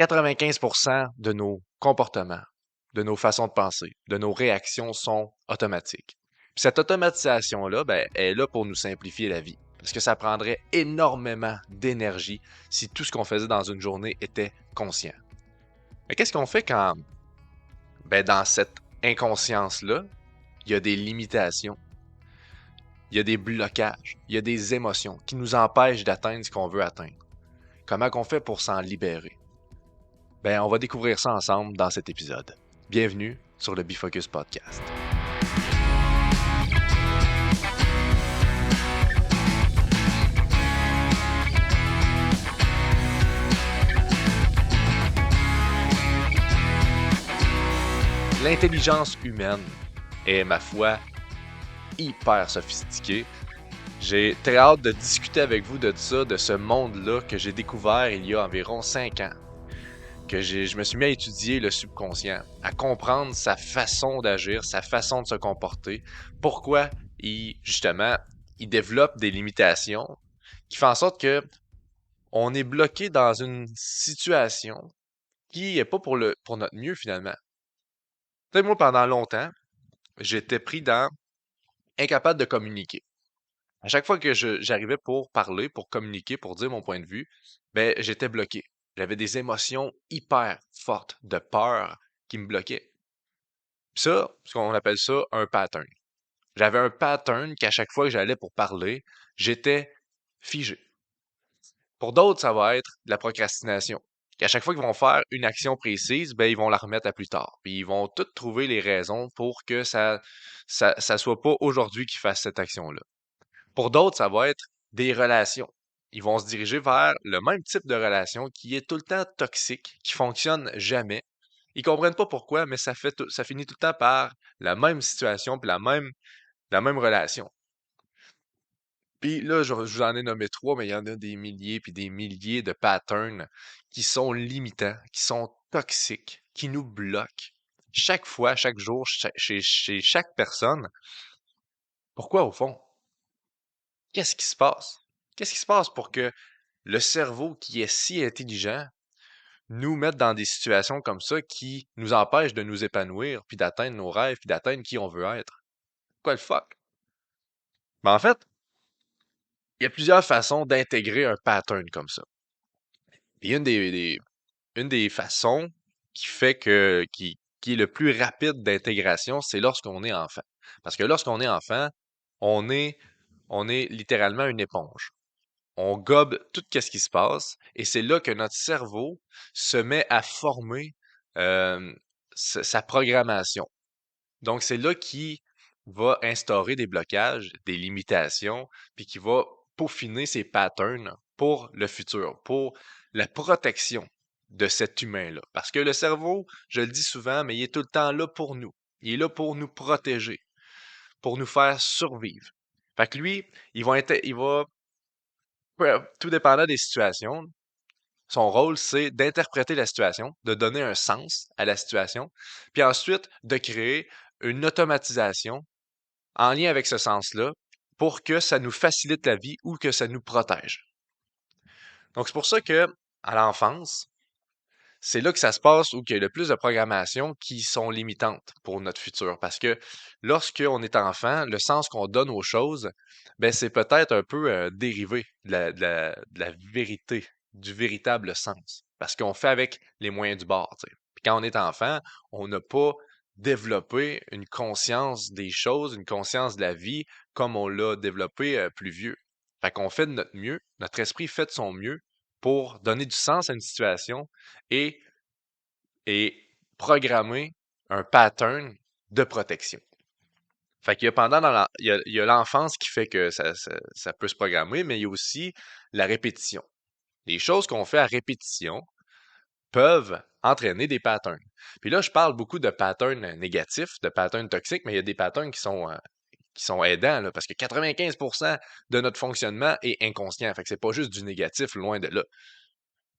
95% de nos comportements, de nos façons de penser, de nos réactions sont automatiques. Puis cette automatisation-là, ben, elle est là pour nous simplifier la vie. Parce que ça prendrait énormément d'énergie si tout ce qu'on faisait dans une journée était conscient. Mais qu'est-ce qu'on fait quand, ben, dans cette inconscience-là, il y a des limitations, il y a des blocages, il y a des émotions qui nous empêchent d'atteindre ce qu'on veut atteindre? Comment qu'on fait pour s'en libérer? Ben, on va découvrir ça ensemble dans cet épisode. Bienvenue sur le Bifocus Podcast. L'intelligence humaine est, ma foi, hyper sophistiquée. J'ai très hâte de discuter avec vous de ça, de ce monde-là que j'ai découvert il y a environ 5 ans. Je me suis mis à étudier le subconscient, à comprendre sa façon d'agir, sa façon de se comporter, pourquoi justement, il développe des limitations qui font en sorte que on est bloqué dans une situation qui est pas pour notre mieux finalement. Peut-être moi, pendant longtemps, j'étais pris dans incapable de communiquer. À chaque fois que j'arrivais pour parler, pour communiquer, pour dire mon point de vue, ben, j'étais bloqué. J'avais des émotions hyper fortes de peur qui me bloquaient. Puis ça, ce qu'on appelle ça un pattern. J'avais un pattern qu'à chaque fois que j'allais pour parler, j'étais figé. Pour d'autres, ça va être de la procrastination. Qu'à chaque fois qu'ils vont faire une action précise, ben, ils vont la remettre à plus tard. Puis ils vont toutes trouver les raisons pour que ça soit pas aujourd'hui qu'ils fassent cette action-là. Pour d'autres, ça va être des relations. Ils vont se diriger vers le même type de relation qui est tout le temps toxique, qui fonctionne jamais. Ils comprennent pas pourquoi, mais ça finit tout le temps par la même situation puis la même relation. Puis là, je vous en ai nommé 3, mais il y en a des milliers puis des milliers de patterns qui sont limitants, qui sont toxiques, qui nous bloquent. Chaque fois, chaque jour, chez chaque personne. Pourquoi au fond? Qu'est-ce qui se passe? Qu'est-ce qui se passe pour que le cerveau qui est si intelligent nous mette dans des situations comme ça qui nous empêchent de nous épanouir, puis d'atteindre nos rêves, puis d'atteindre qui on veut être? Quoi le fuck? Mais en fait, il y a plusieurs façons d'intégrer un pattern comme ça. Puis une des façons qui est le plus rapide d'intégration, c'est lorsqu'on est enfant. Parce que lorsqu'on est enfant, on est, on est littéralement une éponge. On gobe tout ce qui se passe et c'est là que notre cerveau se met à former euh, sa programmation. Donc, c'est là qu'il va instaurer des blocages, des limitations, puis qui va peaufiner ses patterns pour le futur, pour la protection de cet humain-là. Parce que le cerveau, je le dis souvent, mais il est tout le temps là pour nous. Il est là pour nous protéger, pour nous faire survivre. Fait que lui, tout dépendant des situations, son rôle, c'est d'interpréter la situation, de donner un sens à la situation, puis ensuite de créer une automatisation en lien avec ce sens-là pour que ça nous facilite la vie ou que ça nous protège. Donc, c'est pour ça que à l'enfance, c'est là que ça se passe où il y a le plus de programmations qui sont limitantes pour notre futur. Parce que lorsqu'on est enfant, le sens qu'on donne aux choses, ben, c'est peut-être un peu dérivé de la vérité, du véritable sens. Parce qu'on fait avec les moyens du bord. Tu sais. Puis quand on est enfant, on n'a pas développé une conscience des choses, une conscience de la vie comme on l'a développé plus vieux. Fait qu'on fait de notre mieux, notre esprit fait de son mieux pour donner du sens à une situation et, et programmer un pattern de protection. Fait qu'il y a il y a l'enfance qui fait que ça peut se programmer, mais il y a aussi la répétition. Les choses qu'on fait à répétition peuvent entraîner des patterns. Puis là, je parle beaucoup de patterns négatifs, de patterns toxiques, mais il y a des patterns qui sont aidants, là, parce que 95% de notre fonctionnement est inconscient. Fait que c'est pas juste du négatif, loin de là.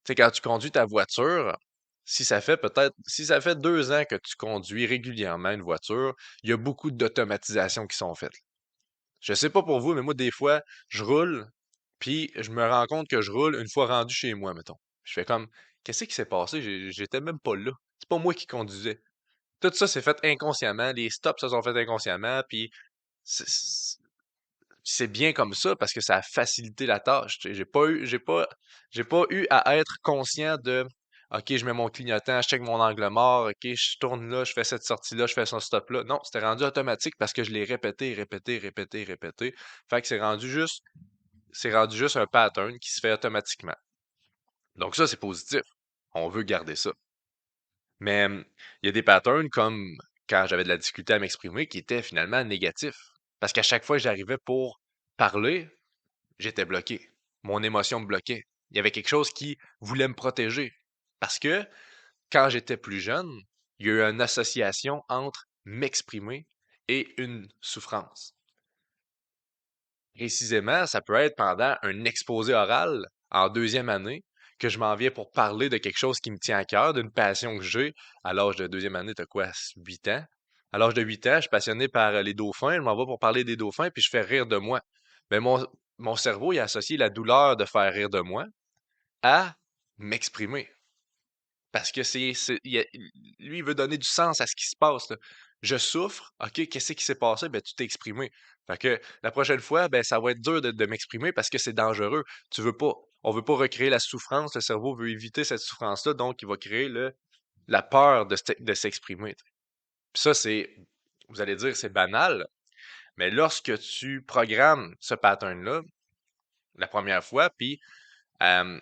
Tu sais, quand tu conduis ta voiture, si ça fait 2 ans que tu conduis régulièrement une voiture, il y a beaucoup d'automatisations qui sont faites. Je sais pas pour vous, mais moi, des fois, je roule, puis je me rends compte que je roule une fois rendu chez moi, mettons. Je fais comme, qu'est-ce qui s'est passé? J'étais même pas là. C'est pas moi qui conduisais. Tout ça s'est fait inconsciemment, les stops se sont faits inconsciemment, puis c'est bien comme ça parce que ça a facilité la tâche. Tu sais. J'ai pas eu à être conscient de OK, je mets mon clignotant, je check mon angle mort, OK, je tourne là, je fais cette sortie-là, je fais son stop-là. Non, c'était rendu automatique parce que je l'ai répété, répété, répété, répété. Fait que c'est rendu juste un pattern qui se fait automatiquement. Donc ça, c'est positif. On veut garder ça. Mais il y a des patterns comme quand j'avais de la difficulté à m'exprimer qui étaient finalement négatifs. Parce qu'à chaque fois que j'arrivais pour parler, j'étais bloqué. Mon émotion me bloquait. Il y avait quelque chose qui voulait me protéger. Parce que quand j'étais plus jeune, il y a eu une association entre m'exprimer et une souffrance. Précisément, ça peut être pendant un exposé oral en deuxième année que je m'en viens pour parler de quelque chose qui me tient à cœur, d'une passion que j'ai. À l'âge de deuxième année, t'as quoi, 8 ans? À l'âge de 8 ans, je suis passionné par les dauphins. Je m'en vais pour parler des dauphins, puis je fais rire de moi. Mais mon cerveau, il a associé la douleur de faire rire de moi à m'exprimer. Parce que lui, il veut donner du sens à ce qui se passe, là. Je souffre, OK, qu'est-ce qui s'est passé? Ben, tu t'es exprimé. Fait que la prochaine fois, ben, ça va être dur de m'exprimer parce que c'est dangereux. On veut pas recréer la souffrance. Le cerveau veut éviter cette souffrance-là, donc il va créer la peur de s'exprimer. Puis ça, vous allez dire, c'est banal, mais lorsque tu programmes ce pattern-là, la première fois, puis euh,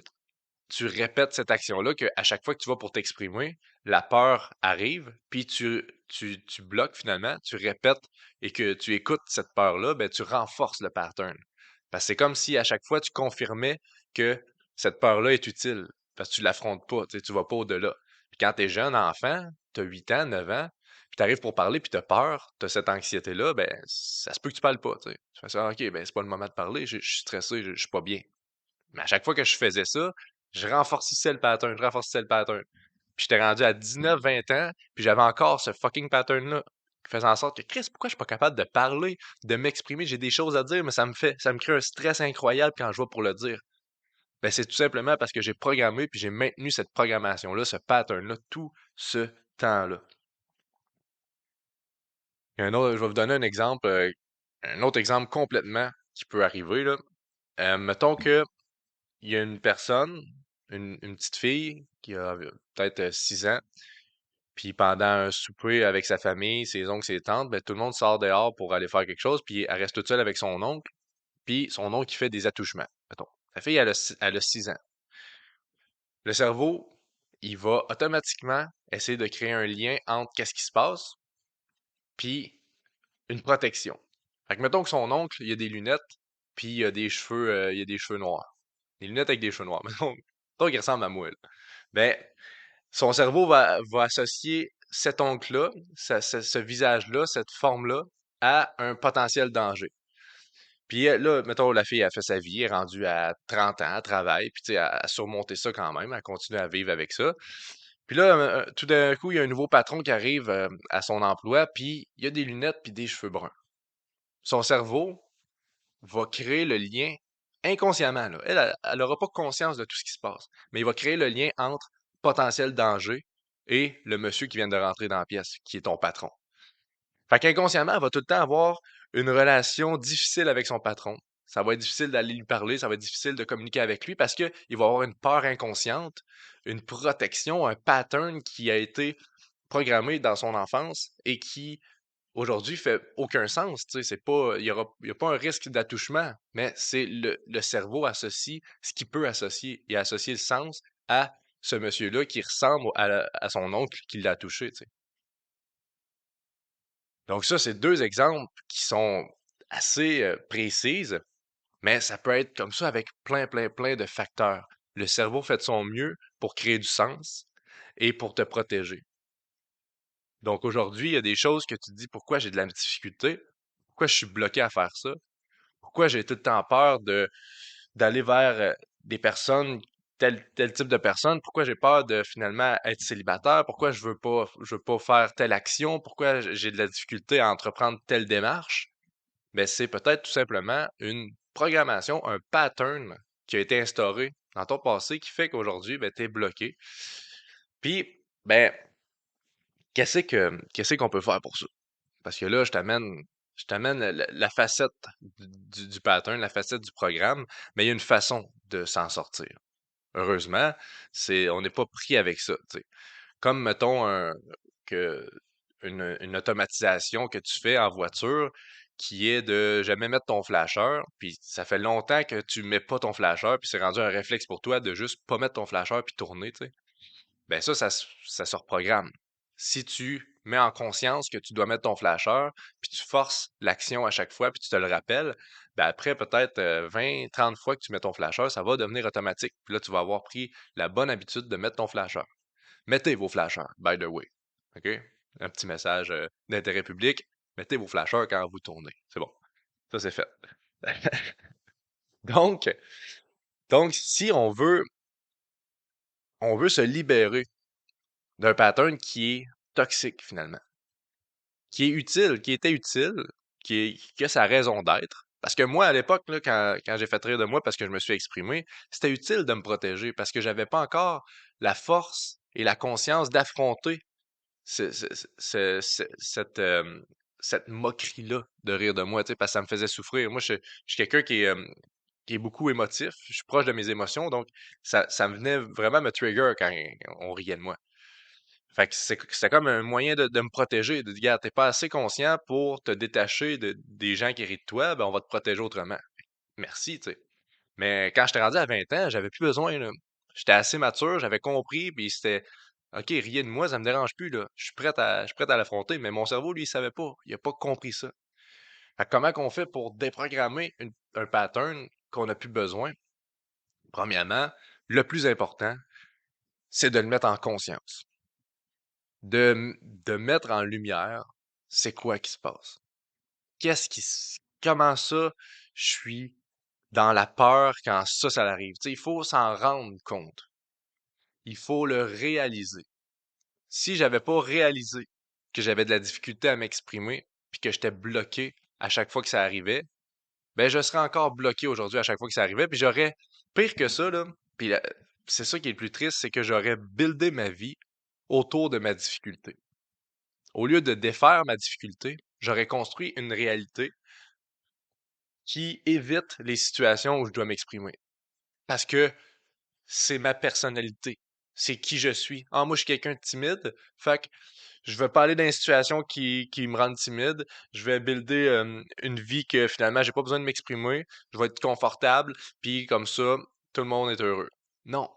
tu répètes cette action-là qu'à chaque fois que tu vas pour t'exprimer, la peur arrive, puis tu bloques finalement, tu répètes et que tu écoutes cette peur-là, ben, tu renforces le pattern. Parce que c'est comme si à chaque fois tu confirmais que cette peur-là est utile, parce que tu l'affrontes pas, tu vas pas au-delà. Puis quand tu es jeune enfant, tu as 8 ans, 9 ans, puis tu arrives pour parler, puis tu as peur, tu as cette anxiété-là, ben ça se peut que tu parles pas. Tu fais ça, OK, ben c'est pas le moment de parler, je suis stressé, je suis pas bien. Mais à chaque fois que je faisais ça, je renforcissais le pattern, je renforcissais le pattern. Puis j'étais rendu à 19-20 ans, puis j'avais encore ce fucking pattern-là qui faisait en sorte que, Chris, pourquoi je suis pas capable de parler, de m'exprimer? J'ai des choses à dire, mais ça me crée un stress incroyable quand je vais pour le dire. Ben, c'est tout simplement parce que j'ai programmé, puis j'ai maintenu cette programmation-là, ce pattern-là, tout ce temps-là. Je vais vous donner un autre exemple complètement qui peut arriver, là. Mettons que il y a une personne, une petite fille qui a peut-être 6 ans, puis pendant un souper avec sa famille, ses oncles, ses tantes, ben, tout le monde sort dehors pour aller faire quelque chose, puis elle reste toute seule avec son oncle, puis son oncle qui fait des attouchements. Mettons. La fille, elle a 6 ans. Le cerveau, il va automatiquement essayer de créer un lien entre qu'est-ce qui se passe, puis une protection. Fait que mettons que son oncle, il a des lunettes, puis il a des cheveux noirs. Des lunettes avec des cheveux noirs. Mettons qu'il ressemble à moi, là. Ben, son cerveau va associer cet oncle-là, ce visage-là, cette forme-là, à un potentiel danger. Puis là, mettons, la fille a fait sa vie, elle est rendue à 30 ans, elle travaille, puis tu sais, elle a surmonté ça quand même, elle continue à vivre avec ça. Puis là, tout d'un coup, il y a un nouveau patron qui arrive à son emploi, puis il a des lunettes puis des cheveux bruns. Son cerveau va créer le lien inconsciemment, là. Elle n'aura pas conscience de tout ce qui se passe, mais il va créer le lien entre potentiel danger et le monsieur qui vient de rentrer dans la pièce, qui est ton patron. Fait qu'inconsciemment, elle va tout le temps avoir une relation difficile avec son patron. Ça va être difficile d'aller lui parler, ça va être difficile de communiquer avec lui parce qu'il va avoir une peur inconsciente, une protection, un pattern qui a été programmé dans son enfance et qui aujourd'hui fait aucun sens. Tu sais, il y a pas un risque d'attouchement, mais c'est le cerveau associe ce qu'il peut associer. Il a associé le sens à ce monsieur-là qui ressemble à son oncle qui l'a touché. Tu sais. Donc ça, c'est deux exemples qui sont assez précises, mais ça peut être comme ça avec plein, plein, plein de facteurs. Le cerveau fait de son mieux pour créer du sens et pour te protéger. Donc aujourd'hui, il y a des choses que tu te dis pourquoi j'ai de la difficulté, pourquoi je suis bloqué à faire ça, pourquoi j'ai tout le temps peur d'aller vers des personnes, tel type de personnes, pourquoi j'ai peur de finalement être célibataire, pourquoi je veux pas faire telle action, pourquoi j'ai de la difficulté à entreprendre telle démarche, mais c'est peut-être tout simplement une programmation, un pattern qui a été instauré dans ton passé qui fait qu'aujourd'hui, ben, tu es bloqué. Puis, ben, qu'est-ce qu'on peut faire pour ça? Parce que là, je t'amène la facette du pattern, la facette du programme, mais il y a une façon de s'en sortir. Heureusement, on n'est pas pris avec ça, tu sais. Comme, mettons, que, une automatisation que tu fais en voiture qui est de jamais mettre ton flasheur, puis ça fait longtemps que tu mets pas ton flasheur, puis c'est rendu un réflexe pour toi de juste pas mettre ton flasheur puis tourner, tu sais. Ben ça se reprogramme. Si tu mets en conscience que tu dois mettre ton flasheur, puis tu forces l'action à chaque fois, puis tu te le rappelles, ben après peut-être 20, 30 fois que tu mets ton flasheur, ça va devenir automatique. Puis là, tu vas avoir pris la bonne habitude de mettre ton flasheur. Mettez vos flasheurs, by the way. OK? Un petit message d'intérêt public. Mettez vos flasheurs quand vous tournez. C'est bon. Ça, c'est fait. Donc, donc, si on veut se libérer d'un pattern qui est toxique finalement, qui est utile, qui était utile, qui a sa raison d'être. Parce que moi, à l'époque, là, quand j'ai fait rire de moi parce que je me suis exprimé, c'était utile de me protéger parce que j'avais pas encore la force et la conscience d'affronter ce- ce- cette moquerie-là de rire de moi, tu sais, parce que ça me faisait souffrir. Moi, je suis quelqu'un qui est beaucoup émotif. Je suis proche de mes émotions, donc ça me venait vraiment me trigger quand on riait de moi. Fait que c'est comme un moyen de me protéger, de dire, regarde, t'es pas assez conscient pour te détacher des gens qui rient de toi, ben on va te protéger autrement. Merci, tu sais. Mais quand j'étais rendu à 20 ans, j'avais plus besoin, là. J'étais assez mature, j'avais compris, puis c'était OK, riez de moi, ça me dérange plus, là. Je suis prêt à l'affronter, mais mon cerveau, lui, il savait pas. Il a pas compris ça. Fait que comment qu'on fait pour déprogrammer un pattern qu'on n'a plus besoin? Premièrement, le plus important, c'est de le mettre en conscience. De mettre en lumière c'est quoi qui se passe. Comment ça, je suis dans la peur quand ça arrive. Tu sais, il faut s'en rendre compte. Il faut le réaliser. Si j'avais pas réalisé que j'avais de la difficulté à m'exprimer, puis que j'étais bloqué à chaque fois que ça arrivait, ben je serais encore bloqué aujourd'hui à chaque fois que ça arrivait, puis j'aurais pire que ça là, puis c'est ça qui est le plus triste, c'est que j'aurais buildé ma vie autour de ma difficulté. Au lieu de défaire ma difficulté, j'aurais construit une réalité qui évite les situations où je dois m'exprimer. Parce que c'est ma personnalité. C'est qui je suis. Ah, moi, je suis quelqu'un de timide. Fait que je vais pas aller dans une situation qui me rend timide. Je vais builder une vie que finalement, j'ai pas besoin de m'exprimer. Je vais être confortable. Puis comme ça, tout le monde est heureux. Non.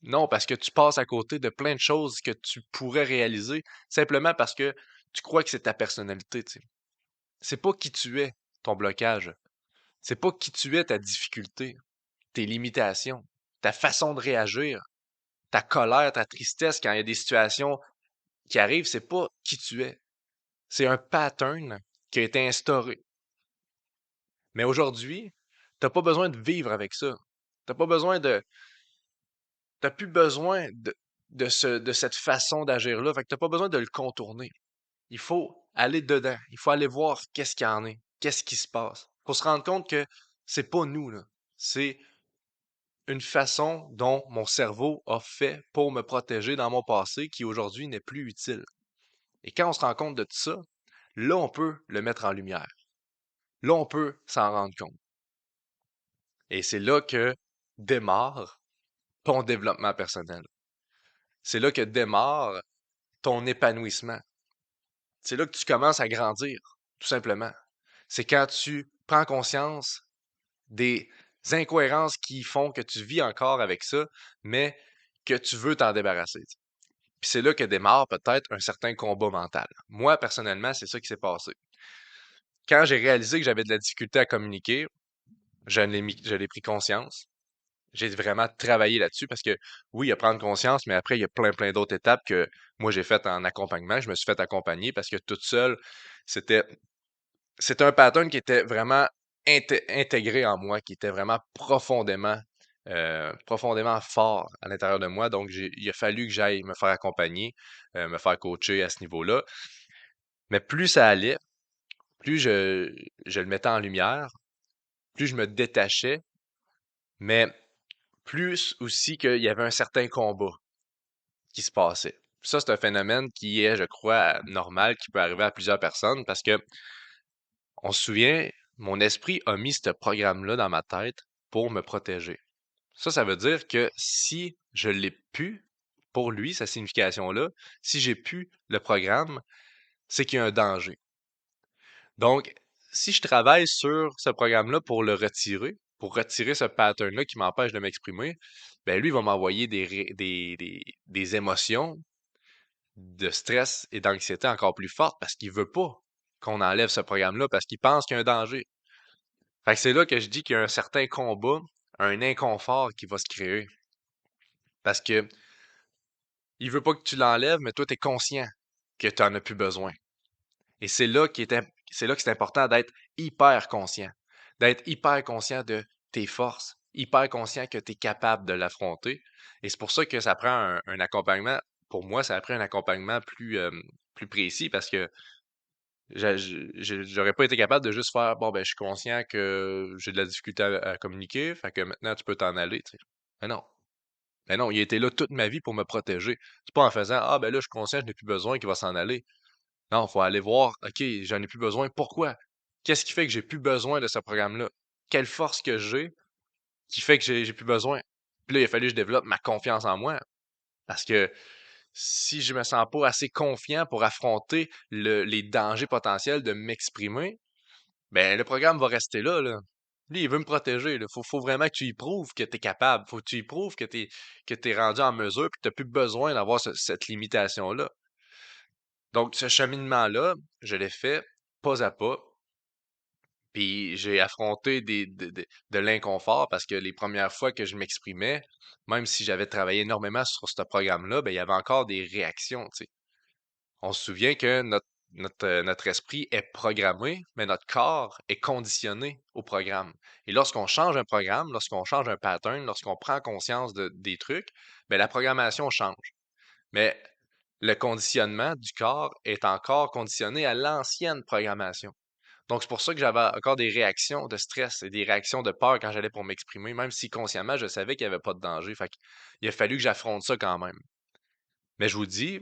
Non, parce que tu passes à côté de plein de choses que tu pourrais réaliser simplement parce que tu crois que c'est ta personnalité, tu sais. C'est pas qui tu es, ton blocage. C'est pas qui tu es, ta difficulté, tes limitations, ta façon de réagir, ta colère, ta tristesse quand il y a des situations qui arrivent, c'est pas qui tu es. C'est un pattern qui a été instauré. Mais aujourd'hui, t'as pas besoin de vivre avec ça. T'as pas besoin de, t'as plus besoin de cette façon d'agir-là. Fait que t'as pas besoin de le contourner. Il faut aller dedans. Il faut aller voir qu'est-ce qu'il y en est. Qu'est-ce qui se passe. Faut se rendre compte que c'est pas nous, là. C'est une façon dont mon cerveau a fait pour me protéger dans mon passé qui aujourd'hui n'est plus utile. Et quand on se rend compte de tout ça, là, on peut le mettre en lumière. Là, on peut s'en rendre compte. Et c'est là que démarre ton développement personnel. C'est là que démarre ton épanouissement. C'est là que tu commences à grandir, tout simplement. C'est quand tu prends conscience des incohérences qui font que tu vis encore avec ça, mais que tu veux t'en débarrasser. Puis c'est là que démarre peut-être un certain combat mental. Moi, personnellement, c'est ça qui s'est passé. Quand j'ai réalisé que j'avais de la difficulté à communiquer, je l'ai pris conscience. J'ai vraiment travaillé là-dessus parce que oui, il y a prendre conscience, mais après, il y a plein d'autres étapes que moi j'ai faites en accompagnement. Je me suis fait accompagner parce que toute seule, c'était c'était un pattern qui était vraiment intégré en moi, qui était vraiment profondément fort à l'intérieur de moi. Donc, il a fallu que j'aille me faire accompagner, me faire coacher à ce niveau-là. Mais plus ça allait, plus je le mettais en lumière, plus je me détachais, mais plus aussi qu'il y avait un certain combat qui se passait. Ça, c'est un phénomène qui est, je crois, normal, qui peut arriver à plusieurs personnes parce que, on se souvient, mon esprit a mis ce programme-là dans ma tête pour me protéger. Ça veut dire que si je l'ai pu, pour lui, sa signification-là, si j'ai pu le programme, c'est qu'il y a un danger. Donc, si je travaille sur ce programme-là pour retirer ce pattern-là qui m'empêche de m'exprimer, ben lui, il va m'envoyer des émotions de stress et d'anxiété encore plus fortes parce qu'il veut pas qu'on enlève ce programme-là parce qu'il pense qu'il y a un danger. Fait que c'est là que je dis qu'il y a un certain combat, un inconfort qui va se créer. Parce que il veut pas que tu l'enlèves, mais toi, tu es conscient que tu en as plus besoin. Et c'est là que c'est important d'être hyper conscient. D'être hyper conscient de tes forces, hyper conscient que tu es capable de l'affronter. Et c'est pour ça que ça prend un accompagnement. Pour moi, ça a pris un accompagnement plus précis parce que j'aurais pas été capable de juste faire bon ben je suis conscient que j'ai de la difficulté à communiquer, fait que maintenant tu peux t'en aller, tu sais. Mais non. Mais non, il a été là toute ma vie pour me protéger. C'est pas en faisant ah ben là je suis conscient, je n'ai plus besoin qu'il va s'en aller. Non, faut aller voir, OK, j'en ai plus besoin. Pourquoi? Qu'est-ce qui fait que j'ai plus besoin de ce programme-là? Quelle force que j'ai qui fait que j'ai plus besoin? Puis là, il a fallu que je développe ma confiance en moi. Parce que si je me sens pas assez confiant pour affronter les dangers potentiels de m'exprimer, ben le programme va rester là, là. Lui, il veut me protéger. Il faut vraiment que tu y prouves que tu es capable. Faut que tu y prouves que tu rendu en mesure et que tu n'as plus besoin d'avoir cette limitation-là. Donc, ce cheminement-là, je l'ai fait pas à pas. Puis j'ai affronté de l'inconfort parce que les premières fois que je m'exprimais, même si j'avais travaillé énormément sur ce programme-là, ben, il y avait encore des réactions, tu sais. On se souvient que notre esprit est programmé, mais notre corps est conditionné au programme. Et lorsqu'on change un programme, lorsqu'on change un pattern, lorsqu'on prend conscience des trucs, ben, la programmation change. Mais le conditionnement du corps est encore conditionné à l'ancienne programmation. Donc, c'est pour ça que j'avais encore des réactions de stress et des réactions de peur quand j'allais pour m'exprimer, même si consciemment, je savais qu'il n'y avait pas de danger. Fait qu'il a fallu que j'affronte ça quand même. Mais je vous dis,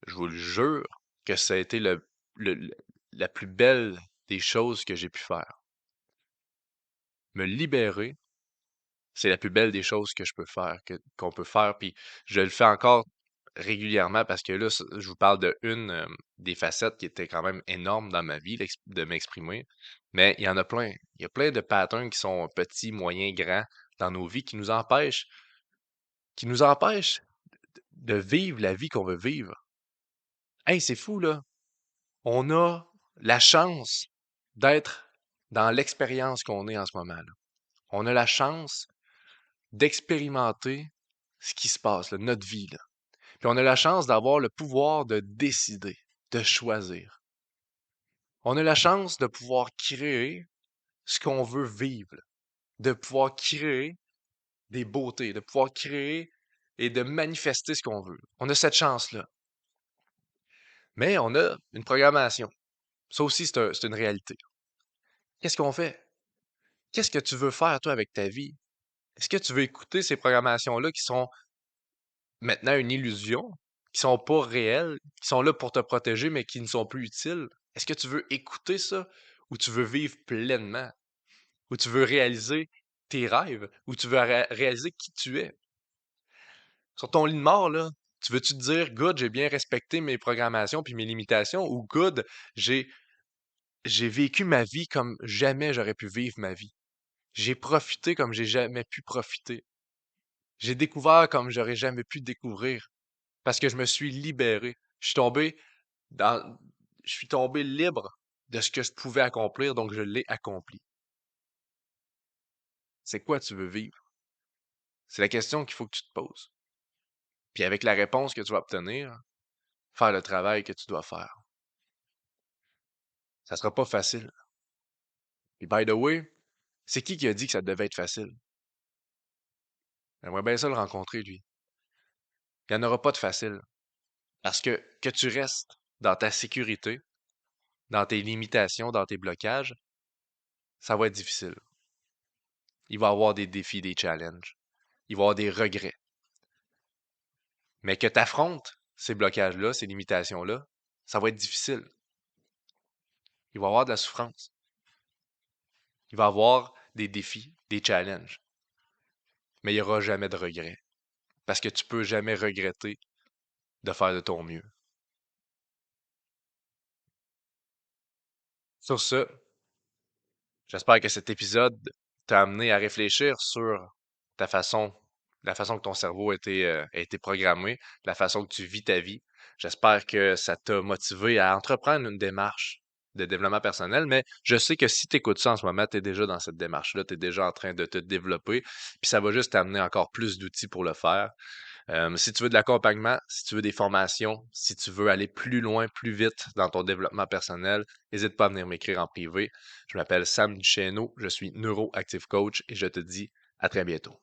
je vous le jure, que ça a été le- la plus belle des choses que j'ai pu faire. Me libérer, c'est la plus belle des choses que je peux faire, qu'on peut faire. Puis je le fais encore régulièrement parce que là, je vous parle de une des facettes qui était quand même énorme dans ma vie, de m'exprimer. Mais il y en a plein. Il y a plein de patterns qui sont petits, moyens, grands dans nos vies qui nous empêchent de vivre la vie qu'on veut vivre. Hey, c'est fou, là. On a la chance d'être dans l'expérience qu'on est en ce moment, là. On a la chance d'expérimenter ce qui se passe, là, notre vie, là. Puis on a la chance d'avoir le pouvoir de décider, de choisir. On a la chance de pouvoir créer ce qu'on veut vivre, là. De pouvoir créer des beautés, de pouvoir créer et de manifester ce qu'on veut. On a cette chance-là. Mais on a une programmation. Ça aussi, c'est une réalité. Qu'est-ce qu'on fait? Qu'est-ce que tu veux faire, toi, avec ta vie? Est-ce que tu veux écouter ces programmations-là qui sont maintenant une illusion, qui sont pas réelles, qui sont là pour te protéger, mais qui ne sont plus utiles? Est-ce que tu veux écouter ça ou tu veux vivre pleinement? Ou tu veux réaliser tes rêves? Ou tu veux réaliser qui tu es? Sur ton lit de mort, là, tu veux-tu te dire, good, j'ai bien respecté mes programmations puis mes limitations, ou good, j'ai, j'ai vécu ma vie comme jamais j'aurais pu vivre ma vie. J'ai profité comme j'ai jamais pu profiter. J'ai découvert comme j'aurais jamais pu découvrir parce que je me suis libéré. Dans, je suis tombé libre de ce que je pouvais accomplir, donc je l'ai accompli. C'est quoi tu veux vivre? C'est la question qu'il faut que tu te poses. Puis avec la réponse que tu vas obtenir, faire le travail que tu dois faire. Ça sera pas facile. Puis by the way, c'est qui a dit que ça devait être facile? J'aimerais bien ça le rencontrer, lui. Il n'y en aura pas de facile. Parce que tu restes dans ta sécurité, dans tes limitations, dans tes blocages, ça va être difficile. Il va y avoir des défis, des challenges. il va y avoir des regrets. Mais que tu affrontes ces blocages-là, ces limitations-là, ça va être difficile. Il va y avoir de la souffrance. Il va y avoir des défis, des challenges. Mais il n'y aura jamais de regrets. Parce que tu peux jamais regretter de faire de ton mieux. Sur ce, j'espère que cet épisode t'a amené à réfléchir sur ta façon, la façon que ton cerveau a été programmé, la façon que tu vis ta vie. J'espère que ça t'a motivé à entreprendre une démarche de développement personnel, mais je sais que si tu écoutes ça en ce moment, tu es déjà dans cette démarche-là, tu es déjà en train de te développer, puis ça va juste t'amener encore plus d'outils pour le faire. Si tu veux de l'accompagnement, si tu veux des formations, si tu veux aller plus loin, plus vite dans ton développement personnel, n'hésite pas à venir m'écrire en privé. Je m'appelle Sam Duchesneau, je suis neuroactive coach et je te dis à très bientôt.